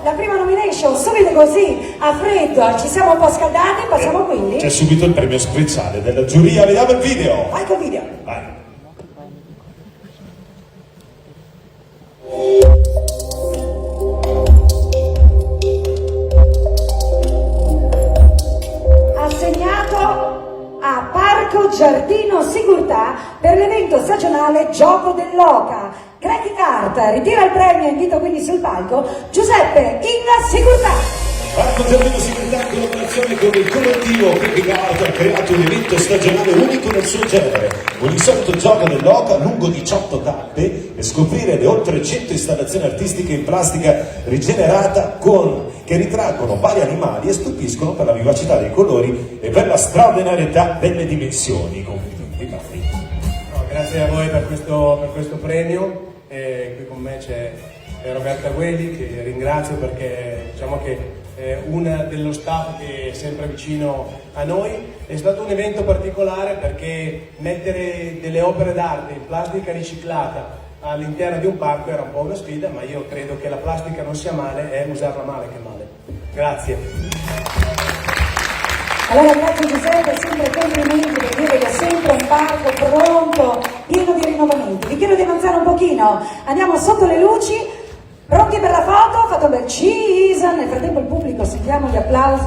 la prima nomination subito così a freddo, ci siamo un po' scaldati, passiamo quindi. C'è subito il premio speciale della giuria, vediamo il video. Vai col video. Vai. Assegnato a Parco Giardino Sigurtà per l'evento stagionale Gioco dell'Oca. Greg Carta ritira il premio e invito quindi sul palco Giuseppe Inga Sigurtà. Parco Giardino Sigurtà in collaborazione con il collettivo Greg Carta ha creato un evento stagionale unico nel suo genere, un insolito gioco dell'oca lungo 18 tappe e scoprire le oltre 100 installazioni artistiche in plastica rigenerata che ritraggono vari animali e stupiscono per la vivacità dei colori e per la straordinarietà delle dimensioni. Grazie a voi per questo premio. Qui con me c'è Roberta Gueli, che ringrazio perché diciamo che è una dello staff che è sempre vicino a noi. È stato un evento particolare perché mettere delle opere d'arte in plastica riciclata all'interno di un parco era un po' una sfida, ma io credo che la plastica non sia male, è usarla male che male. Grazie. Allora grazie Giuseppe, sempre complimenti per dire che è sempre un parco pronto, pieno di rinnovamenti. Vi chiedo di avanzare un pochino, andiamo sotto le luci, pronti per la foto? Fate un bel cheese, nel frattempo il pubblico sentiamo gli applausi.